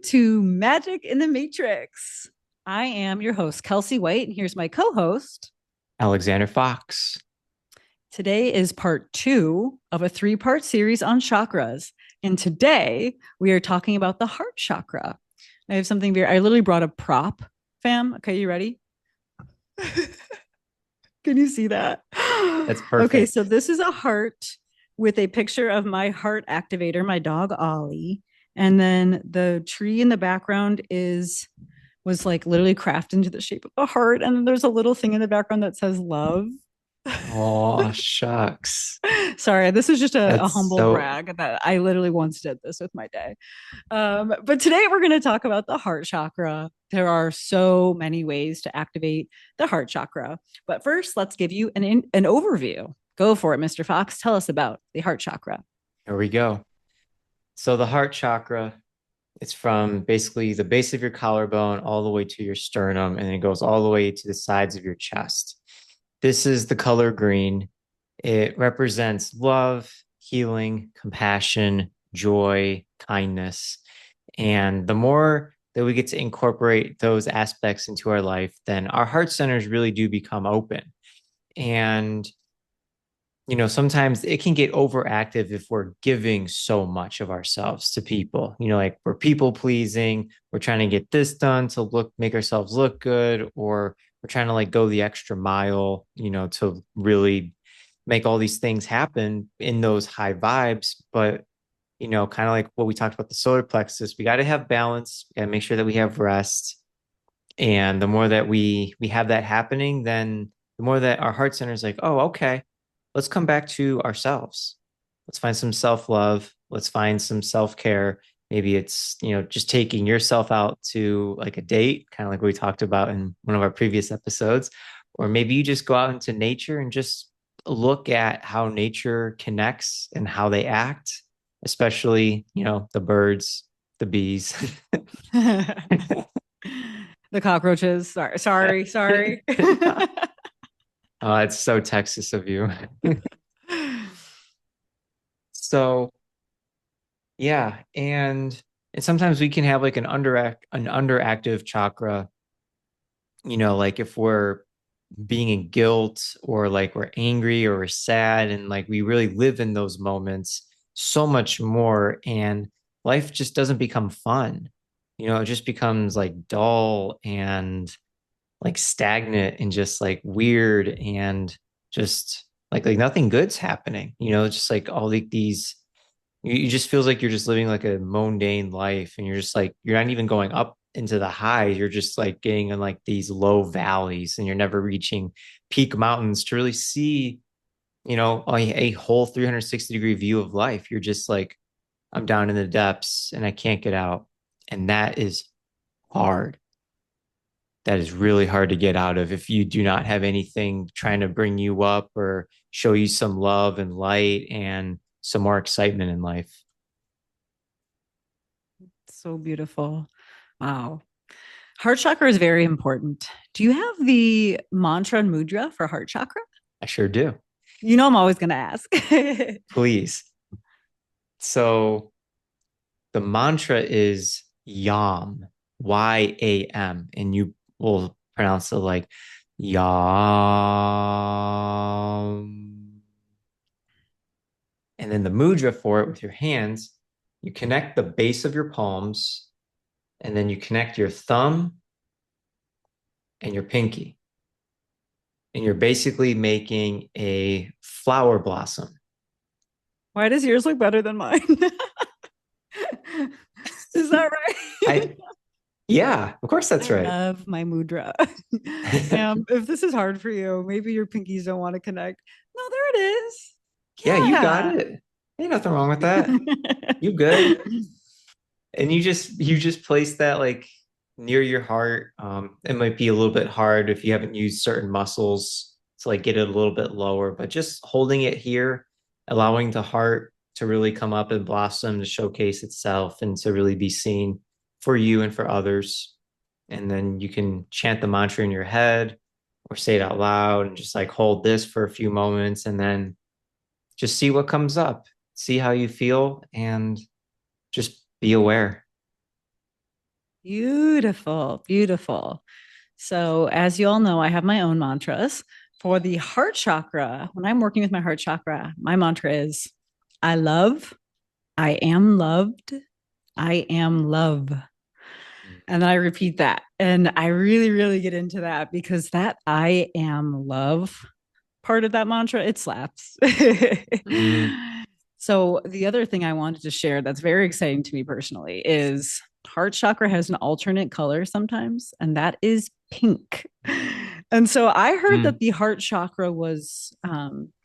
to Magic in the Matrix. I am your host, Kelsey White, and here's my co host. Alexander Fox. Today is part two of a three-part series on chakras. And today we are talking about the heart chakra. I have something very, I literally brought a prop, fam. Okay, you ready? Can you see that? That's Okay, perfect. so this is a heart with a picture of my heart activator, my dog Ollie. And then the tree in the background was like literally crafted into the shape of a heart. And then there's a little thing in the background that says love. Oh, shucks. Sorry, this is just a That's humble so, brag that I literally once did this with my day. But today we're going to talk about the heart chakra. There are so many ways to activate the heart chakra. But first, let's give you an overview. Go for it, Mr. Fox. Tell us about the heart chakra. here we go. So the heart chakra, it's from basically the base of your collarbone all the way to your sternum, and it goes all the way to the sides of your chest. This is the color green. It represents love, healing, compassion, joy, kindness. And the more that we get to incorporate those aspects into our life, then our heart centers really do become open. And sometimes it can get overactive if we're giving so much of ourselves to people. Like we're people pleasing, we're trying to get this done to make ourselves look good, or we're trying to like go the extra mile, to really make all these things happen in those high vibes. But, kind of like what we talked about the solar plexus, we got to have balance, we got to make sure that we have rest. And the more that we have that happening, then the more that our heart center is like, oh, okay, let's come back to ourselves. Let's find some self-love. Let's find some self-care. Maybe it's, just taking yourself out to like a date, kind of like we talked about in one of our previous episodes. Or maybe you just go out into nature and just look at how nature connects and how they act, especially, the birds, the bees. The cockroaches. Sorry. Oh, it's so Texas of you. So yeah, and sometimes we can have like an underactive chakra, like if we're being in guilt or like we're angry or we're sad and like we really live in those moments so much more and life just doesn't become fun. It just becomes like dull and like stagnant and just like weird and just like nothing good's happening, just like all like these you just feels like you're just living like a mundane life and you're just like you're not even going up into the highs, you're just like getting in like these low valleys and you're never reaching peak mountains to really see, a whole 360-degree view of life. You're just like, I'm down in the depths and I can't get out. And that is hard. That is really hard to get out of if you do not have anything trying to bring you up or show you some love and light and some more excitement in life. So beautiful. Wow. Heart chakra is very important. Do you have the mantra and mudra for heart chakra? I sure do. You know, I'm always going to ask. Please. So the mantra is YAM, YAM, and you will pronounce it like YAM. And then the mudra for it with your hands, you connect the base of your palms, and then you connect your thumb and your pinky. And you're basically making a flower blossom. Why does yours look better than mine? Is that right? I, yeah, of course that's I right. love my mudra. If this is hard for you, maybe your pinkies don't want to connect. No, there it is. Yeah, you got Yeah. it. Ain't nothing wrong with that. You good. And you just place that like near your heart. It might be a little bit hard if you haven't used certain muscles to like get it a little bit lower, but just holding it here, allowing the heart to really come up and blossom to showcase itself and to really be seen for you and for others. And then you can chant the mantra in your head or say it out loud and just like hold this for a few moments and then just see what comes up, see how you feel, and just be aware. Beautiful, beautiful. So, as you all know, I have my own mantras. For the heart chakra, when I'm working with my heart chakra, my mantra is I love, I am loved, I am love. And then I repeat that. And I really, really get into that because that I am love part of that mantra, it slaps. Mm, So the other thing I wanted to share that's very exciting to me personally is heart chakra has an alternate color sometimes, and that is pink. And so I heard mm, that the heart chakra was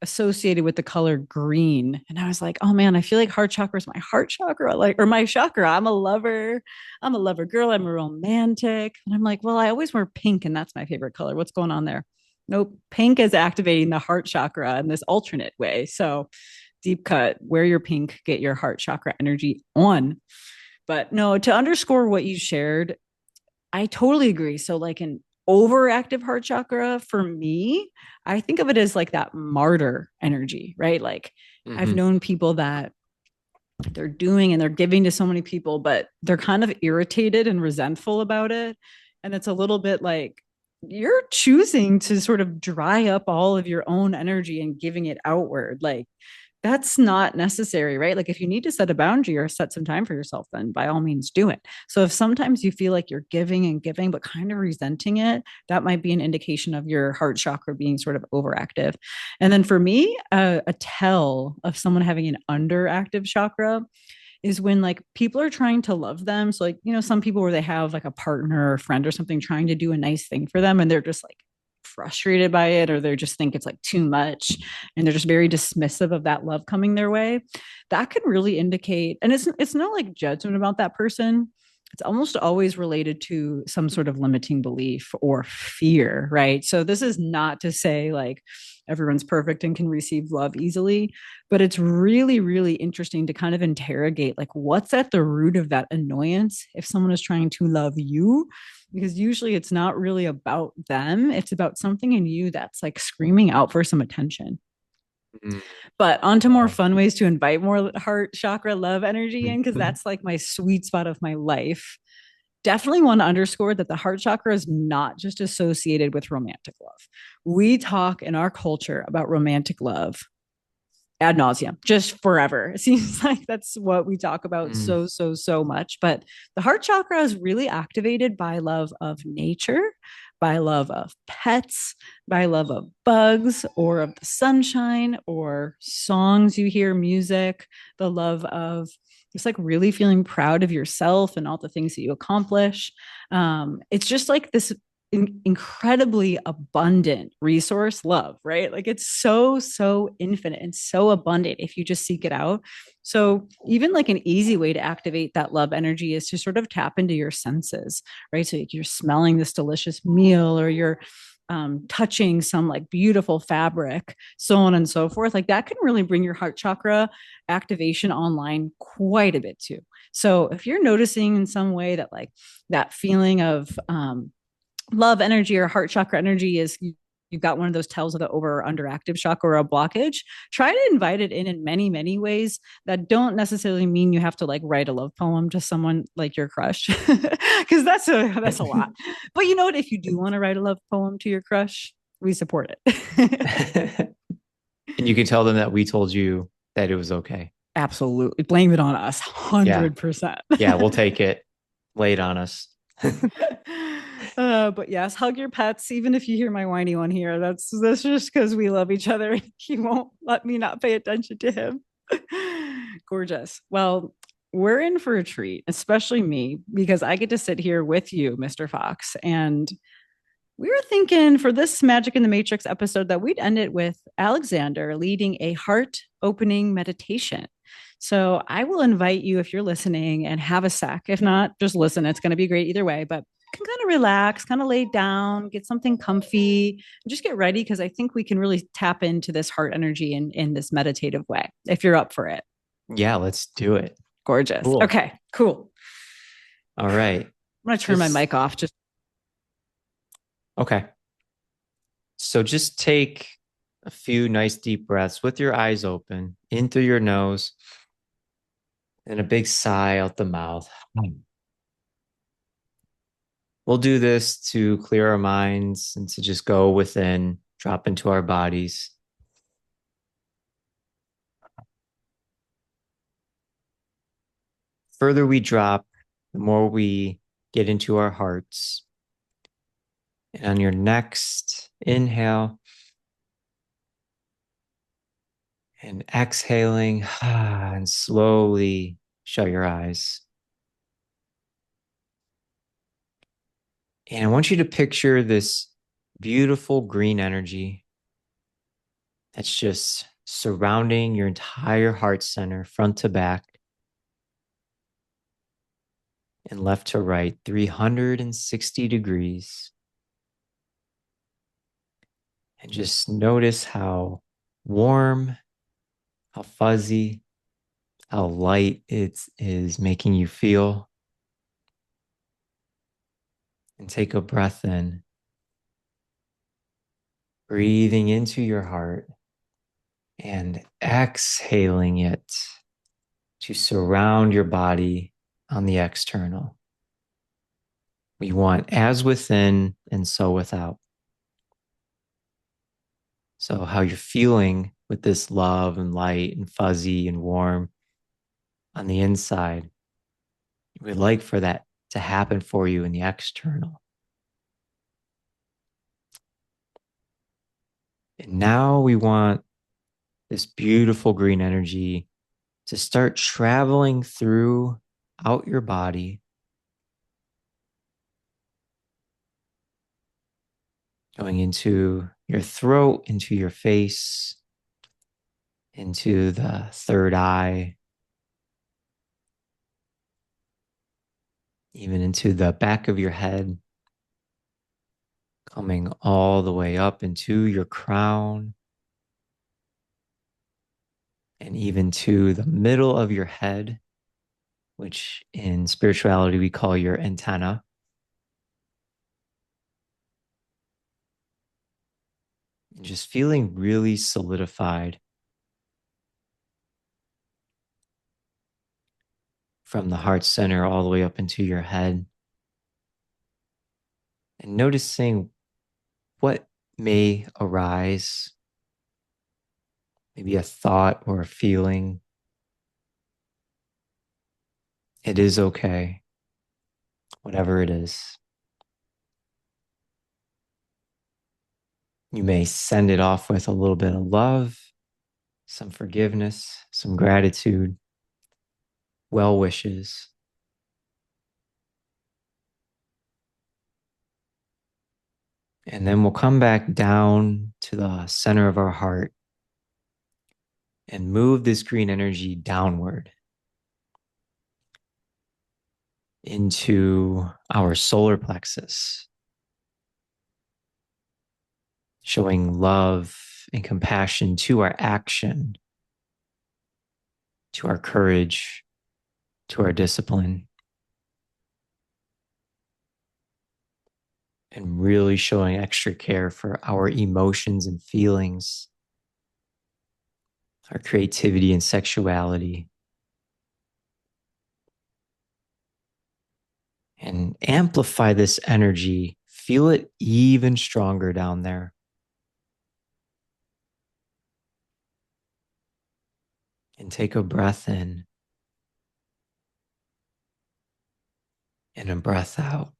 associated with the color green. And I was like, oh man, I feel like heart chakra is my heart chakra, like, or my chakra. I'm a lover girl. I'm a romantic. And I'm like, well, I always wear pink, and that's my favorite color. What's going on there? Nope. Pink is activating the heart chakra in this alternate way. So deep cut, wear your pink, get your heart chakra energy on. But no, to underscore what you shared, I totally agree. So, like an overactive heart chakra for me, I think of it as like that martyr energy, right? Like I've mhm, known people that they're doing and they're giving to so many people, but they're kind of irritated and resentful about it. And it's a little bit like you're choosing to sort of dry up all of your own energy and giving it outward. Like that's not necessary, right? Like if you need to set a boundary or set some time for yourself, then by all means do it. So if sometimes you feel like you're giving and giving, but kind of resenting it, that might be an indication of your heart chakra being sort of overactive. And then for me, a tell of someone having an underactive chakra is when like people are trying to love them. So like, you know, some people where they have like a partner or a friend or something trying to do a nice thing for them and they're just like frustrated by it or they just think it's like too much and they're just very dismissive of that love coming their way. That can really indicate, and it's not like judgment about that person. It's almost always related to some sort of limiting belief or fear, right? So this is not to say like everyone's perfect and can receive love easily, but it's really, really interesting to kind of interrogate like what's at the root of that annoyance if someone is trying to love you, because usually it's not really about them, it's about something in you that's like screaming out for some attention. mm. But on to more Wow. fun ways to invite more heart chakra love energy in, because Mhm, that's like my sweet spot of my life. Definitely want to underscore that the heart chakra is not just associated with romantic love. We talk in our culture about romantic love ad nauseum, just forever. It seems like that's what we talk about mm, so, so, so much. But the heart chakra is really activated by love of nature, by love of pets, by love of bugs or of the sunshine or songs you hear, music, the love of just like really feeling proud of yourself and all the things that you accomplish. It's just like this incredibly abundant resource, love, right? Like it's so, so infinite and so abundant if you just seek it out. So even like an easy way to activate that love energy is to sort of tap into your senses, right? So you're smelling this delicious meal or you're touching some like beautiful fabric, so on and so forth. Like that can really bring your heart chakra activation online quite a bit too. So if you're noticing in some way that like that feeling of love energy or heart chakra energy is you've got one of those tells of the over or underactive chakra or a blockage, try to invite it in many, many ways that don't necessarily mean you have to like write a love poem to someone like your crush, because that's a lot. But you know what? If you do want to write a love poem to your crush, we support it. mm. And you can tell them that we told you that it was okay. Absolutely. Blame it on us. Yeah. 100%. Yeah, we'll take it. Lay it on us. But yes, hug your pets. Even if you hear my whiny one here, that's just because we love each other. He won't let me not pay attention to him. Gorgeous. Well, we're in for a treat, especially me, because I get to sit here with you, Mr. Fox. And we were thinking for this Magic in the Matrix episode that we'd end it with Alexander leading a heart opening meditation. So I will invite you if you're listening and have a sec. If not, just listen. It's going to be great either way. But you can kind of relax, kind of lay down, get something comfy, and just get ready because I think we can really tap into this heart energy in this meditative way if you're up for it. Yeah, let's do it. Gorgeous. Cool. Okay, cool. All right. I'm going to turn my Just mic off. Just okay. So just take a few nice deep breaths with your eyes open, in through your nose, and a big sigh out the mouth. We'll do this to clear our minds and to just go within, drop into our bodies. Further we drop, the more we get into our hearts. And on your next inhale and exhaling, and slowly shut your eyes. And I want you to picture this beautiful green energy that's just surrounding your entire heart center, front to back and left to right, 360 degrees. And just notice how warm, how fuzzy, how light it is making you feel. And take a breath in, breathing into your heart and exhaling it to surround your body on the external. We want as within and so without. So, how you're feeling with this love and light and fuzzy and warm on the inside, we'd like for that to happen for you in the external. And now we want this beautiful green energy to start traveling throughout your body, going into your throat, into your face, into the third eye, even into the back of your head, coming all the way up into your crown, and even to the middle of your head, which in spirituality we call your antenna. And just feeling really solidified from the heart center all the way up into your head. And noticing what may arise, maybe a thought or a feeling. It is okay, whatever it is. You may send it off with a little bit of love, some forgiveness, some gratitude, well wishes. And then we'll come back down to the center of our heart and move this green energy downward into our solar plexus, showing love and compassion to our action, to our courage, to our discipline, and really showing extra care for our emotions and feelings, our creativity and sexuality. And amplify this energy. Feel it even stronger down there. And take a breath in and a breath out.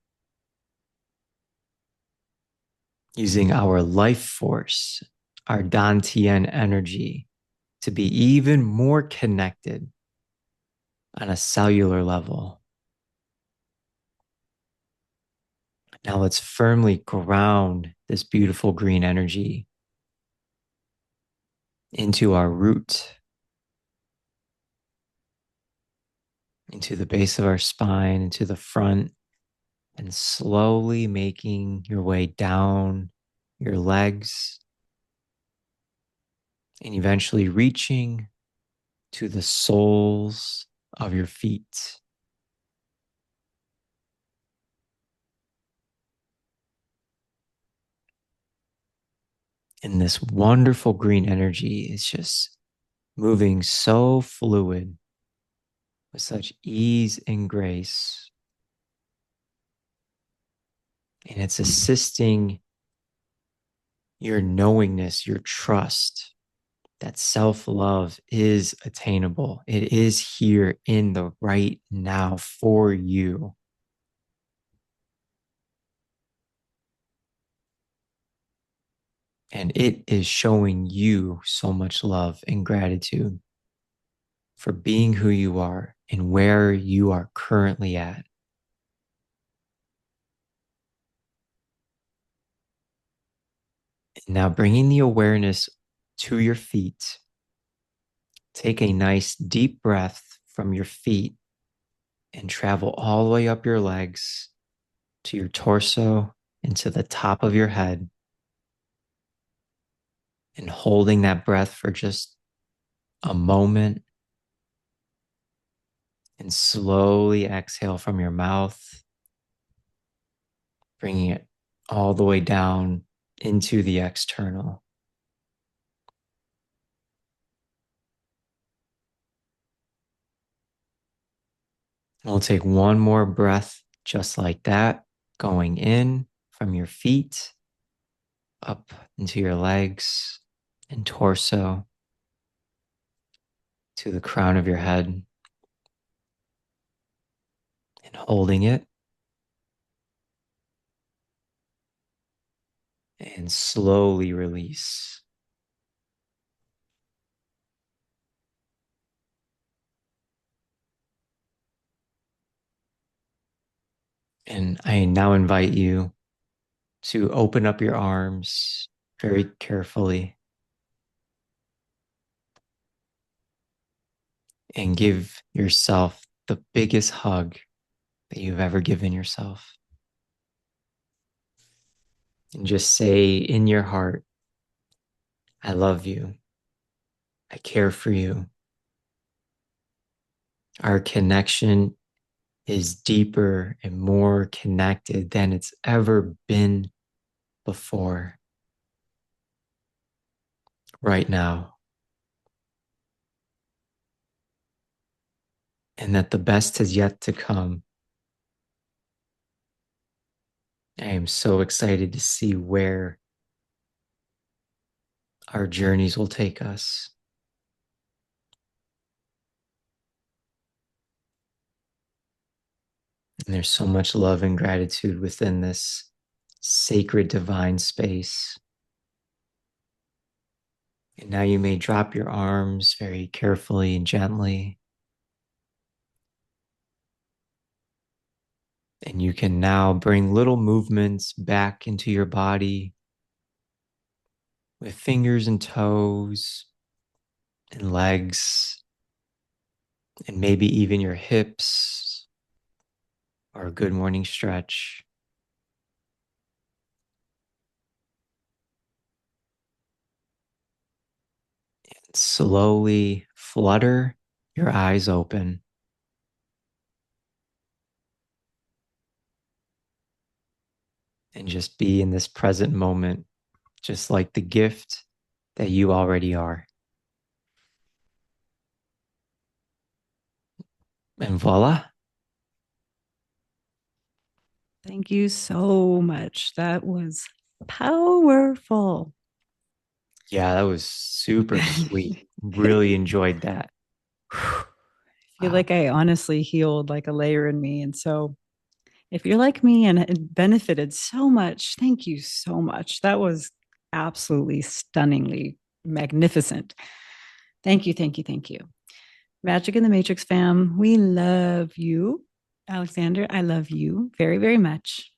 Using our life force, our Dantian energy to be even more connected on a cellular level. Now let's firmly ground this beautiful green energy into our root, into the base of our spine, into the front, and slowly making your way down your legs and eventually reaching to the soles of your feet. And this wonderful green energy is just moving so fluid with such ease and grace. And it's assisting your knowingness, your trust that self love is attainable. It is here in the right now for you. And it is showing you so much love and gratitude for being who you are and where you are currently at. And now bringing the awareness to your feet, take a nice deep breath from your feet and travel all the way up your legs to your torso and to the top of your head. And holding that breath for just a moment and slowly exhale from your mouth, bringing it all the way down into the external. We'll take one more breath just like that, going in from your feet up into your legs and torso to the crown of your head, and holding it and slowly release. And I now invite you to open up your arms very carefully and give yourself the biggest hug that you've ever given yourself. And just say in your heart, I love you. I care for you. Our connection is deeper and more connected than it's ever been before. Right now. And that the best has yet to come. I am so excited to see where our journeys will take us. And there's so much love and gratitude within this sacred divine space. And now you may drop your arms very carefully and gently. And you can now bring little movements back into your body with fingers and toes and legs, and maybe even your hips, or a good morning stretch. And slowly flutter your eyes open. And just be in this present moment, just like the gift that you already are. And voila. Thank you so much. That was powerful. Yeah, that was super sweet. I Really enjoyed that. feel Wow. like I honestly healed like a layer in me. And so, if you're like me and it benefited so much, thank you so much. That was absolutely stunningly magnificent. Thank you, thank you, thank you. Magic in the Matrix fam, we love you. Alexander, I love you very, very much.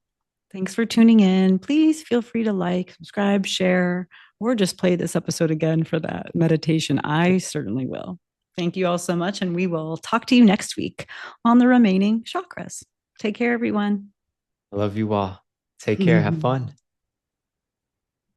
Thanks for tuning in. Please feel free to like, subscribe, share, or just play this episode again for that meditation. I certainly will. Thank you all so much. And we will talk to you next week on the remaining chakras. Take care, everyone. I love you all. Take care. Have fun.